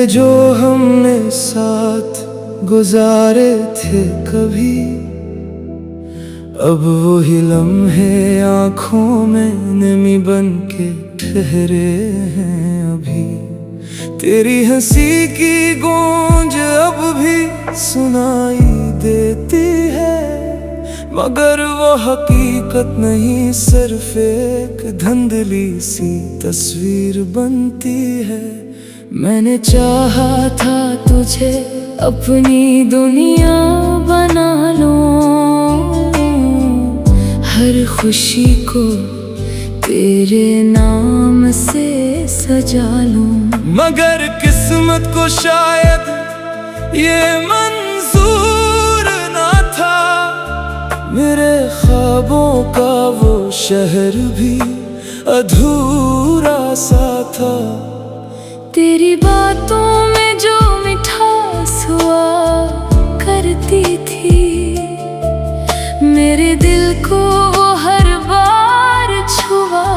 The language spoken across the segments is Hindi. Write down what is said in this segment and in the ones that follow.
पहले जो हमने साथ गुजारे थे कभी, अब वही लम्हे आँखों में नमी बन के ठहरे हैं अभी। तेरी हंसी की गूंज अब भी सुनाई देती है, मगर वो हकीकत नहीं, सिर्फ एक धुंधली सी तस्वीर बनती है। मैंने चाहा था तुझे अपनी दुनिया बना लूं, हर खुशी को तेरे नाम से सजा लूं, मगर किस्मत को शायद ये मंजूर ना था। मेरे ख्वाबों का वो शहर भी अधूरा सा था। तेरी बातों में जो मिठास हुआ करती थी, मेरे दिल को वो हर बार छुआ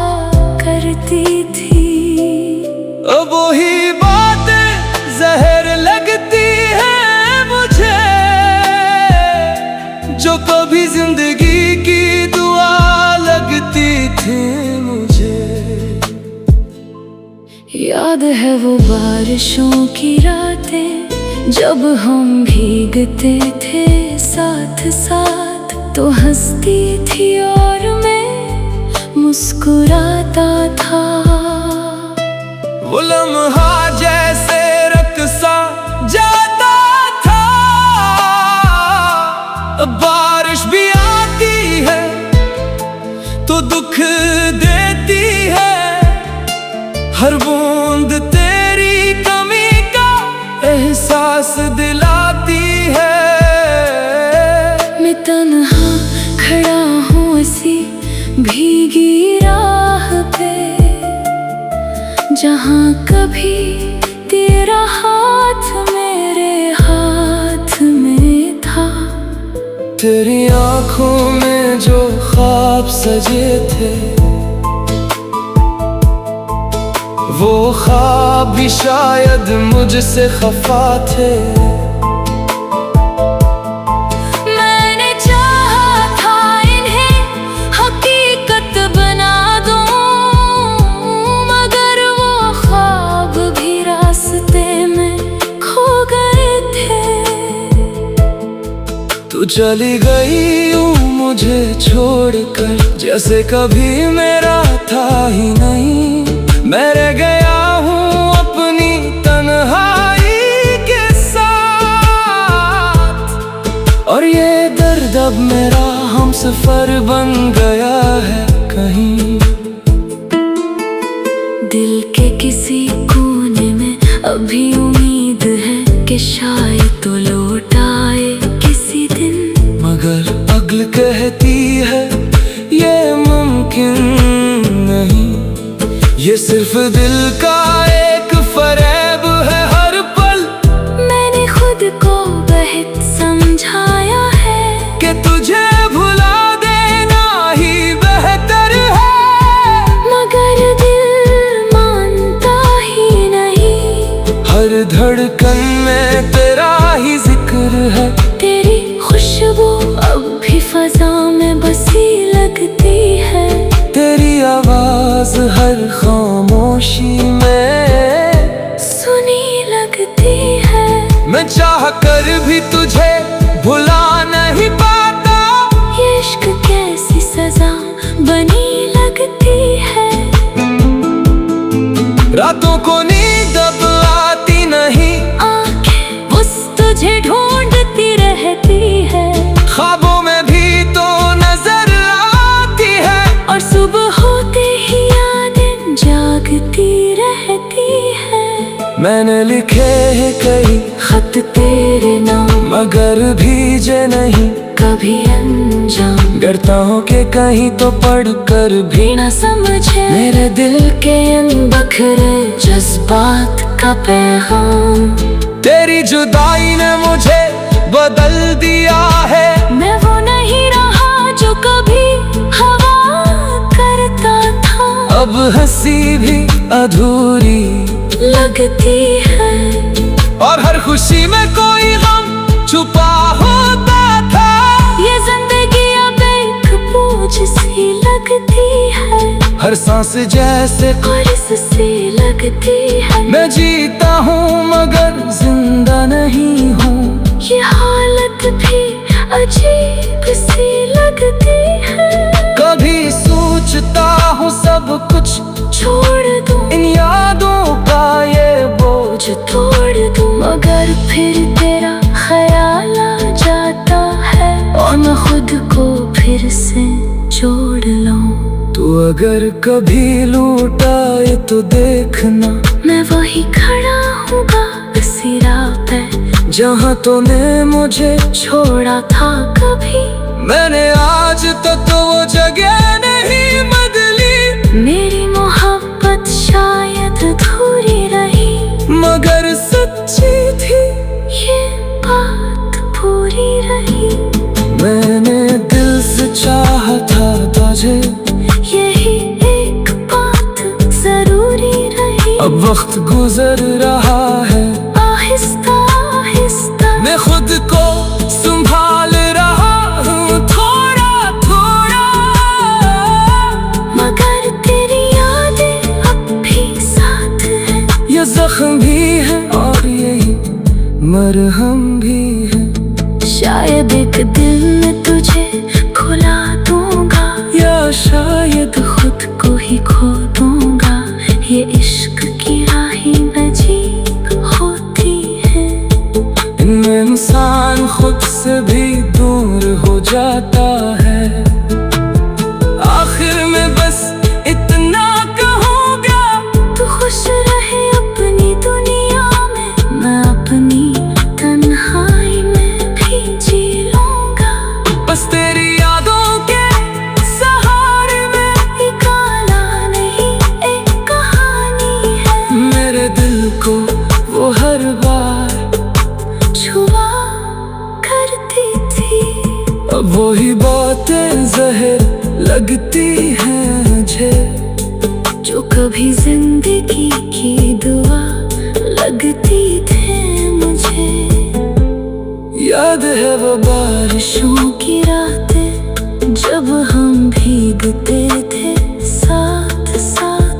करती थी। अब वही बातें जहर लगती है मुझे, जो कभी जिंदगी की दुआ लगती थी मुझे। याद है वो बारिशों की रातें, जब हम भीगते थे साथ साथ, तो हंसती थी और मैं मुस्कुराता था। वो लम्हा जैसे रक़्सा जाता था, अब बारिश भी आती है तो दुख देती है, हर बूंद तेरी कमी का एहसास दिलाती है। मैं तन्हा खड़ा हूँ इसी भीगी राह पे, जहाँ कभी तेरा हाथ मेरे हाथ में था। तेरी आँखों में जो ख्वाब सजे थे, वो ख्वाब भी शायद मुझसे खफा थे। मैंने चाहा था इन्हें हकीकत बना दूं, मगर वो ख्वाब भी रास्ते में खो गए थे। तू चली गई यूं मुझे छोड़कर, जैसे कभी मेरा था ही नहीं। मैं रह गया हूँ अपनी तन्हाई के साथ, और ये दर्द अब मेरा हमसफर बन गया है कहीं। दिल के किसी कोने में अभी उम्मीद है कि शायद तो लौट आए किसी दिन, मगर अक्ल कहती है ये मुमकिन नहीं। ये सिर्फ दिल का एक फरेब है हर पल। मैंने खुद को बहुत समझाया है कि तुझे भुला देना ही बेहतर है, मगर दिल मानता ही नहीं। हर धड़कन में तेरा ही जिक्र है, तेरी खुशबू अब भी फजा में बसी लगती है। तेरी आवाज हर खामोशी में सुनी लगती है। मैं चाह कर भी तुझे भुला नहीं पाता, ये इश्क कैसी सजा बनी लगती है। रातों को नींद अब आती नहीं, आंखें बस तुझे ढूंढती रहती है। ख्वाबों में भी तो नजर आती है, और सुबह होते ही यादें जागती रहती है। मैंने लिखे हैं कई खत तेरे नाम, मगर भीजे नहीं कभी अंजाम। डरता हूँ कि कहीं तो पढ़ कर भी न समझे मेरे दिल के इन बखरे जज्बात का पैगाम। तेरी जुदाई ने मुझे बदल दिया है, मैं वो नहीं रहा जो कभी हवा करता था। अब हंसी भी अधूरी लगती है। और हर खुशी में कोई गम छुपा होता था। ये जिंदगी अब एक बोझ सी लगती है, हर सांस जैसे कर्ज सी लगती है। मैं जीता हूँ मगर जिंदा नहीं हूँ। ये हालत भी अजीब सी लगती है। कभी सोचता हूँ सब कुछ छोड़ दूं, इन यादों का ये बोझ तोड़ दूं, मगर फिर तेरा ख्याल आ जाता है और मैं खुद को फिर से जोड़ लूं। तू अगर कभी लौट आए तो देखना, मैं वही खड़ा हूँगा उसी राह पे जहाँ तूने मुझे छोड़ा था कभी। मैंने आज तक तो वो जगह नहीं बदली। मेरी मोहब्बत शायद अधूरी रही, मगर सच्ची थी ये बात पूरी रही। मैंने दिल से चाहा था तुझे, यही एक बात जरूरी रही। अब वक्त गुजर रहा है, आहिस्ता आहिस्ता मैं खुद को संभाल रहा हूँ थोड़ा थोड़ा। मगर तेरी यादें अब भी साथ हैं। ये जख्म भी है और यही मरहम भी है। शायद एक दिन मैं तुझे भुला दूंगा, या शायद खुद को ही खो दूंगा। ये इश्क की राहें अजीब होती है, इनमें इंसान खुद से भी दूर हो जाता है। आखिर में बस इतना कहूँगा, तू खुश रहे अपनी दुनिया में, मैं अपनी तन्हाई में भी जी लूंगा। बस तेरी यादों के सहारे में एक आला नहीं एक कहानी है। मेरे दिल को वो हर बार छुआ करती थी, अब वही बातें जहर लगती हैं मुझे। जो कभी जिंदगी की दुआ लगती थे मुझे। याद है वो बारिशों की रातें जब हम भीगते थे साथ साथ।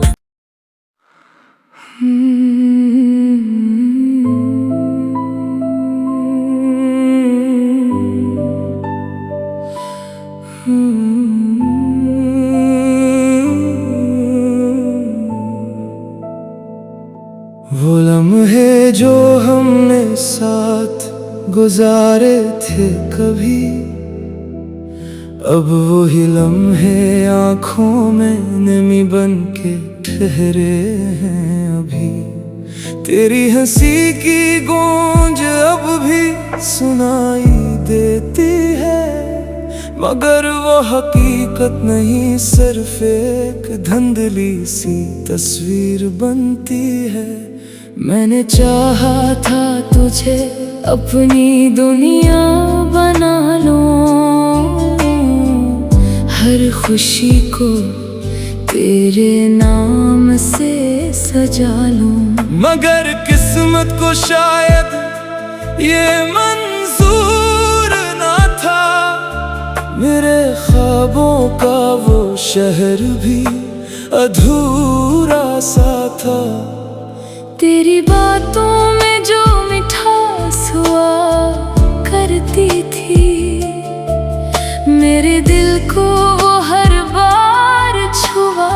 वो लम्हे जो हमने साथ गुजारे थे कभी, अब वही लम्हे आँखों में नमी बन के ठहरे हैं अभी। तेरी हंसी की गूंज अब भी सुनाई देती है, मगर वो हकीकत नहीं, सिर्फ एक धुंधली सी तस्वीर बनती है। मैंने चाहा था तुझे अपनी दुनिया बना लूं, हर खुशी को तेरे नाम से सजा लूं। मगर किस्मत को शायद ये मंजूर ना था, मेरे ख्वाबों का वो शहर भी अधूरा सा था। तेरी बातों में जो मिठास हुआ करती थी, मेरे दिल को वो हर बार छुआ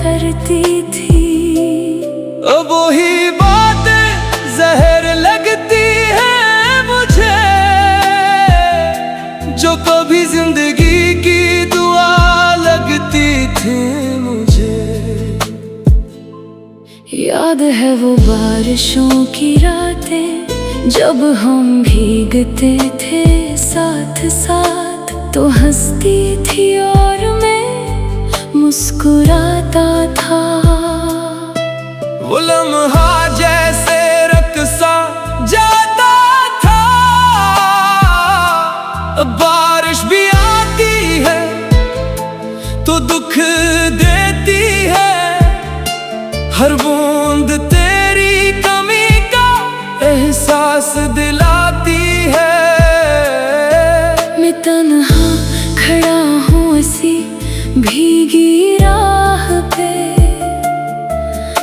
करती थी। अब वही बातें जहर लगती हैं मुझे, जो कभी जिंदगी की दुआ लगती थी मुझे। याद है वो बारिशों की रातें जब हम भीगते थे साथ साथ, तो हंसती थी और मैं मुस्कुराता था। वो लम्हा जैसे रक़्सा जाता था, बारिश भी आती है तो दुख देती है, हर बूंद तेरी कमी का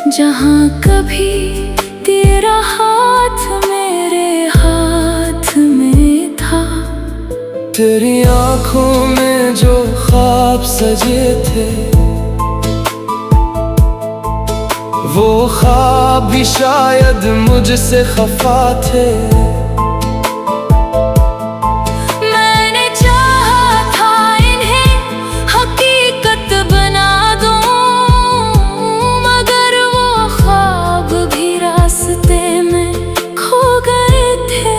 जहाँ कभी तेरा हाथ मेरे हाथ में था। तेरी आंखों में जो ख्वाब सजे थे, वो ख्वाब भी शायद मुझसे खफा थे। मैंने चाहा था इन्हें हकीकत बना दूं, मगर वो ख्वाब भी रास्ते में खो गए थे।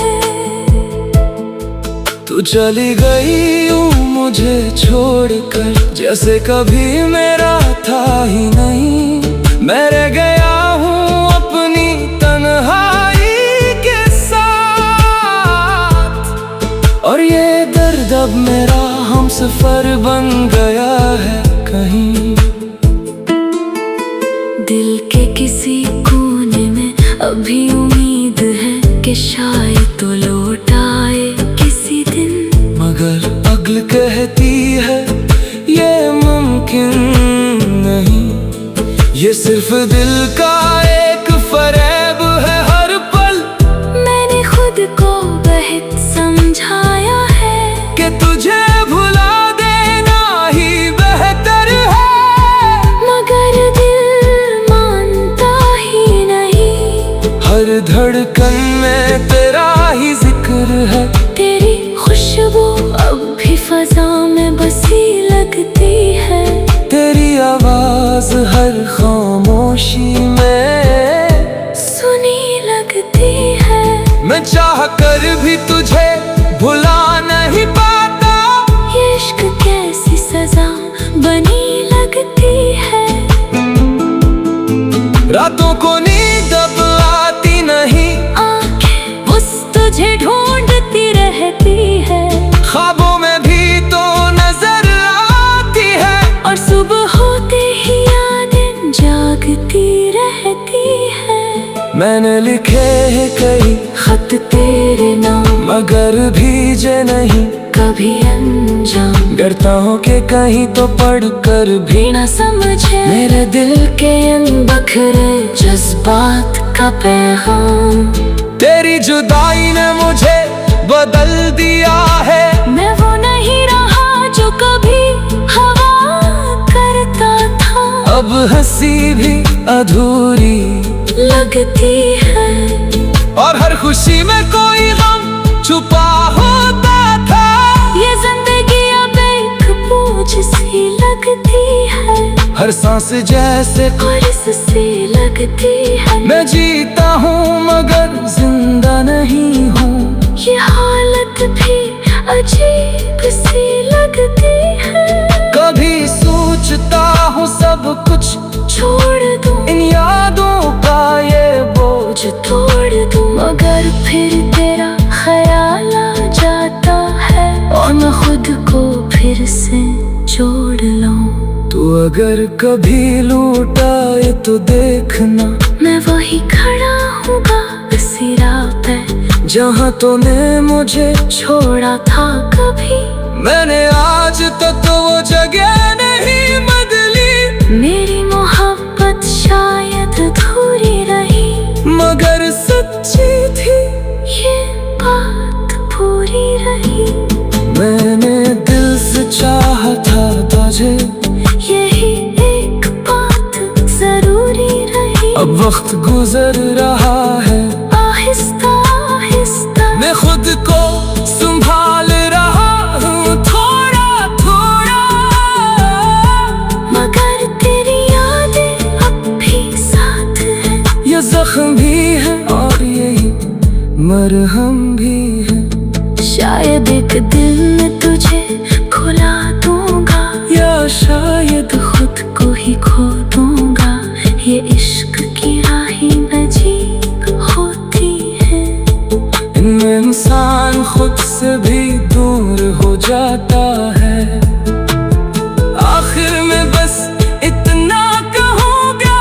तू चली गई यूं मुझे छोड़कर, जैसे कभी मेरा था ही नहीं। मैं रह गया हूँ अपनी तन्हाई के साथ, और ये दर्द अब मेरा हमसफर बन गया है कहीं। दिल के किसी कोने में अभी उम्मीद है कि शायद तो लौट आए किसी दिन, मगर अक्ल कहती है ये मुमकिन नहीं। ये सिर्फ दिल का एक फरेब है हर पल। मैंने खुद को बहुत समझाया है कि तुझे भुला देना ही बेहतर है, मगर दिल मानता ही नहीं। हर धड़कन में तेरा ही जिक्र है। तेरी खुशबू अब भी फजा में बसी लगती है। तेरी आवाज हर खामोशी में सुनी लगती है। मैं चाह कर भी तुझे भुला नहीं पाता। ये इश्क कैसी सजा बनी लगती है। रातों को नींद अब आती नहीं, आंखें बस तुझे ढूंढती रहती है। ख्वाबों में भी तो नजर आती है, और सुबह होते ही यादें जागती रहती है। मैंने लिखे हैं कई खत तेरे नाम, मगर भीजे नहीं कभी अंजाम। डरता हूँ कि कहीं तो पढ़कर भी न समझे मेरे दिल के अनबखरे जज्बात का पैगाम। तेरी जुदाई ने मुझे बदल दिया है। मैं वो नहीं रहा जो कभी हवा करता था। अब हंसी भी अधूरी लगती है, और हर खुशी में कोई गम छुपा होता था। ये जिंदगी अब एक बोझ सी लगती है। हर सांस जैसे कर्ज सी लगती है। मैं जीता हूँ मगर जिंदा नहीं हूँ। ये हालत भी अजीब सी लगती है। कभी सोचता हूँ सब कुछ छोड़ दूं, इन यादों का ये बोझ तोड़ दूं, मगर फिर तेरा ख्याल आ जाता है, और मैं खुद को फिर से जोड़ लूं। तू अगर कभी लौट आए तो देखना, मैं वही खड़ा हूँगा इसी राह पे, जहाँ तूने मुझे छोड़ा था कभी। मैंने आज तक तो वो जगह नहीं बदली। मेरी मोहब्बत शायद अधूरी रही, मगर सच्ची थी ये बात पूरी रही। मैंने दिल से चाहा था तुझे, यही एक बात जरूरी रही। अब वक्त गुजर रहा है, आहिस्ता आहिस्ता मैं खुद को संभाल रहा हूँ थोड़ा थोड़ा। मगर तेरी यादें अब भी साथ है। ये जख्म भी है और यही मरहम भी है। शायद एक दिन मैं तुझे भुला दूंगा, या शायद खुद को ही खो दूंगा। ये इश्क की राहें अजीब होती है। इनमें इंसान खुद से भी दूर हो जाता है। आखिर में बस इतना कहूँगा,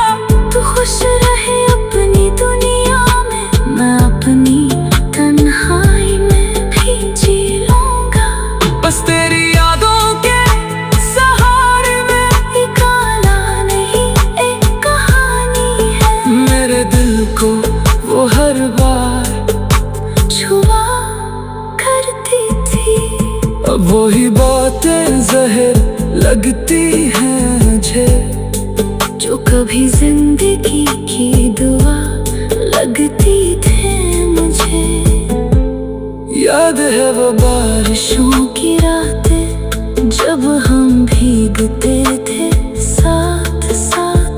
तू खुश रहे अपनी दुनिया में, मैं अपनी तन्हाई में भी जी लूंगा। बस तेरी यादों के सहारे में एक आला नहीं एक कहानी है। हर बार छुआ करती थी। अब वही बातें जहर लगती हैं मुझे, जो कभी जिंदगी की दुआ लगती थी मुझे। याद है वो बारिशों की रातें जब हम भीगते थे साथ साथ।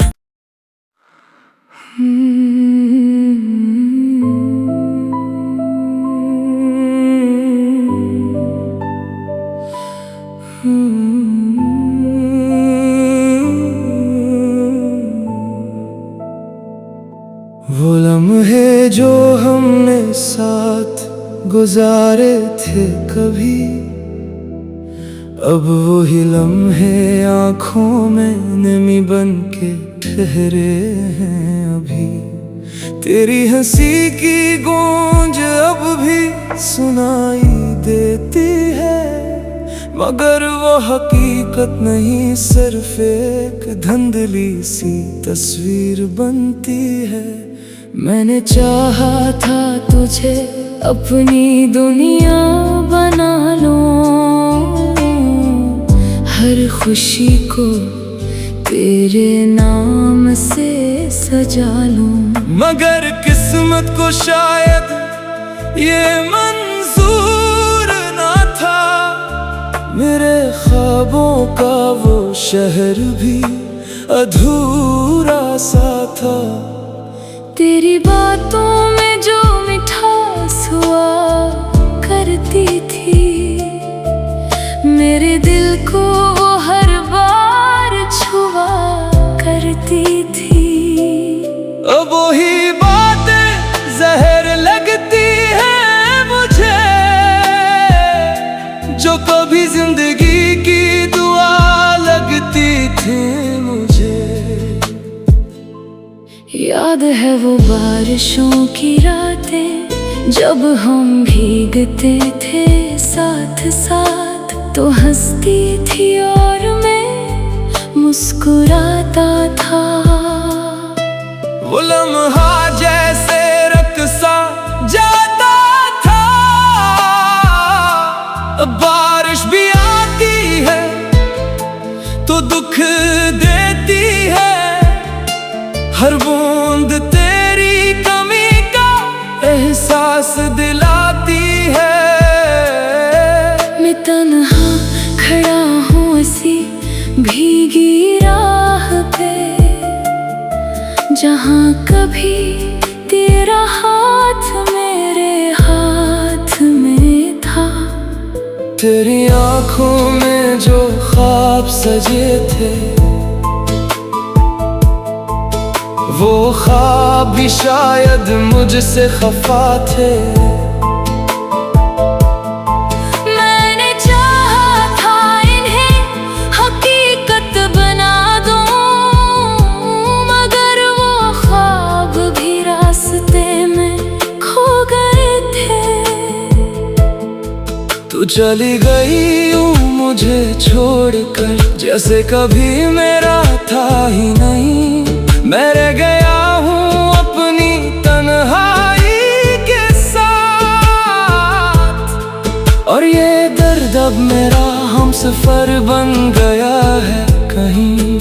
वो लम्हे जो हमने साथ गुजारे थे कभी, अब वही लम्हे आँखों में नमी बन के ठहरे हैं अभी। तेरी हंसी की गूंज अब भी सुनाई देती है, मगर वो हकीकत नहीं, सिर्फ एक धुंधली सी तस्वीर बनती है। मैंने चाहा था तुझे अपनी दुनिया बना लूं, हर खुशी को तेरे नाम से सजा लूं। मगर किस्मत को शायद ये मंजूर ना था, मेरे ख्वाबों का वो शहर भी अधूरा सा था। तेरी बातों में जो मिठास हुआ करती थी, मेरे दिल को वो हर बार छुआ करती थी। अब वही बातें जहर लगती हैं मुझे, जो कभी जिंदगी की दुआ लगती थी मुझे। याद है वो बारिशों की रातें जब हम भीगते थे साथ साथ। तो हंसती थी और मैं मुस्कुराता था। वो लम्हा जैसे रक़्सा जाता था, बारिश भी आती है तो दुख देती है, हर बूंद तेरी कमी का एहसास दिलाती है। मैं तन्हा खड़ा हूँ इसी भीगी राह पे, जहाँ कभी तेरा हाथ मेरे हाथ में था। तेरी आँखों में जो ख्वाब सजे थे, वो ख्वाब भी शायद मुझसे खफा थे। मैंने चाहा था इन्हें हकीकत बना दूं, मगर वो ख्वाब भी रास्ते में खो गए थे। तू चली गई यूं मुझे छोड़कर, जैसे कभी मेरा था ही नहीं। मैं रह गया हूँ अपनी तन्हाई के साथ, और ये दर्द अब मेरा हमसफर बन गया है कहीं।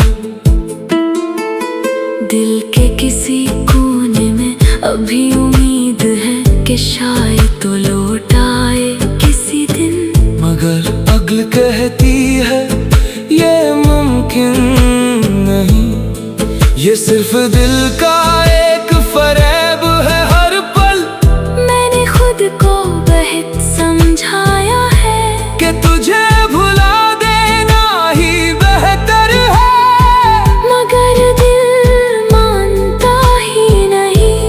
दिल के किसी कोने में अभी उम्मीद है कि शायद तो लौट आए किसी दिन, मगर अक्ल कहती है ये मुमकिन नहीं। ये सिर्फ दिल का एक फरेब है हर पल। मैंने खुद को बहुत समझाया है कि तुझे भुला देना ही बेहतर है, मगर दिल मानता ही नहीं।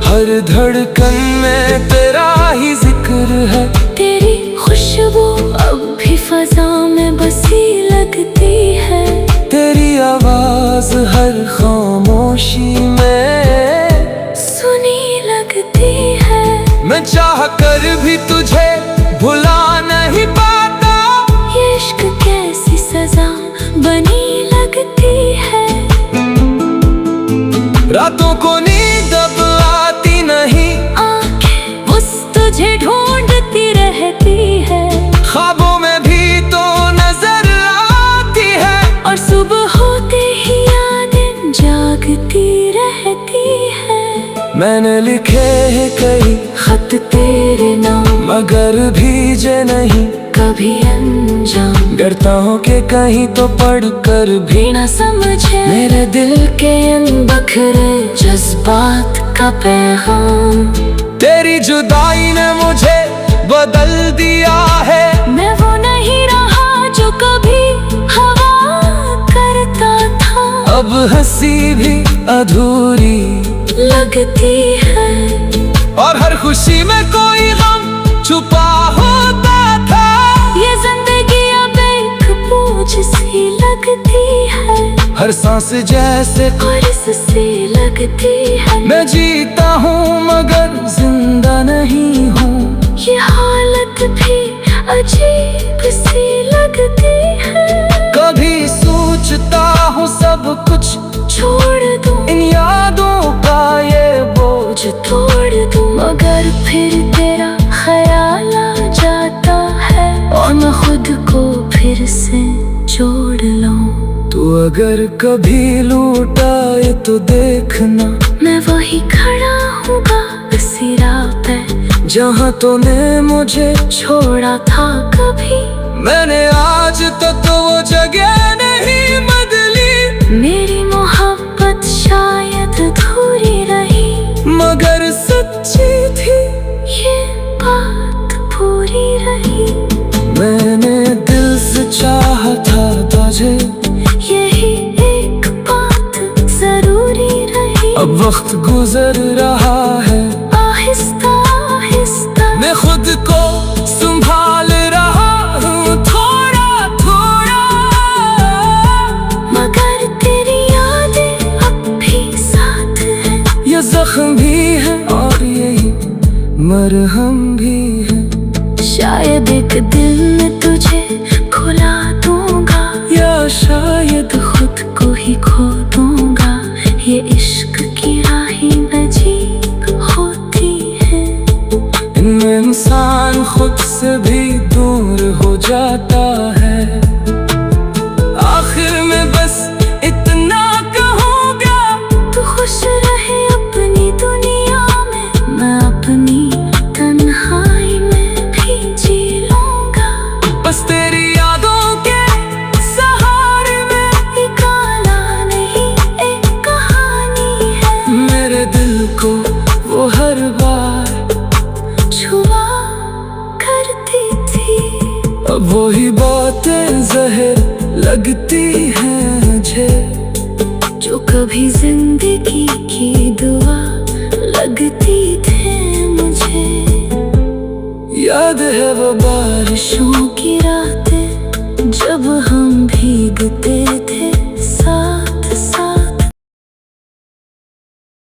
हर धड़कन में तेरा ही जिक्र है। तेरी खुशबू अब भी फजा में बसी लगती है। तेरी आवाज हर खामोशी में सुनी लगती है। मैं चाह कर भी तुझे भुला नहीं पाता। ये इश्क कैसी सजा बनी लगती है। रातों को नींद अब आती नहीं, आंखें बस तुझे ढूंढती रहती है, ख्वाबों में भी तो नजर आती है। और सुबह होते ही यादें जागती रहती है। मैंने लिखे हैं कई खत तेरे नाम, मगर भीजे नहीं कभी अनजान, डरता हूँ कि कहीं तो पढ़ कर भी न समझे मेरे दिल के अनबखरे जज्बात का पैगाम। तेरी जुदाई ने मुझे बदल दिया है, मैं वो नहीं रहा जो कभी हवा करता था, अब हंसी भी अधूरी लगती है, और हर खुशी में कोई गम छुपा होता था। ये जिंदगी अब एक बोझ सी लगती है, हर सांस जैसे और इससे लगती है। मैं जीता हूँ मगर जिंदा नहीं हूँ, ये हालत भी अजीब सी लगती है। कभी सोचता हूँ सब कुछ छोड़ दूं इन यादों का ये बोझ तोड़ दूं, मगर फिर तेरा ख्याल आ जाता है, और मैं खुद को फिर से जोड़ लूं। तू अगर कभी लौटाए तो देखना, मैं वही खड़ा हूँगा इसी राह पे, जहाँ तूने मुझे छोड़ा था कभी। मैंने आज तक तो वो जगह नहीं बदली, मेरी मोहब्बत शायद अधूरी रही, मगर सच्ची थी ये बात पूरी रही। मैंने दिल से चाहा था तुझे, यही एक बात जरूरी रही। अब वक्त गुजर रहा है, आहिस्ता आहिस्ता मैं खुद को संभाल रहा हूँ थोड़ा थोड़ा, मगर तेरी यादें अब भी साथ हैं। ये जख्म भी है और यही मरहम भी है। शायद एक दिन मैं तुझे खुला दूंगा, या शायद खुद को ही खो दूंगा। ये इश्क की राहें अजीब होती है, इनमें इंसान खुद से भी दूर हो जाता है। आखिर में बस इतना कहूँगा, तू खुश रहे अपनी दुनिया में, मैं अपनी तन्हाई में भी जी लूंगा। बस तेरी यादों के सहारे में एक आला नहीं एक कहानी है, मेरे दिल को वो हर बार छुआ करती थी। अब वही बातें जहर लगती हैं मुझे, जो कभी जिंदगी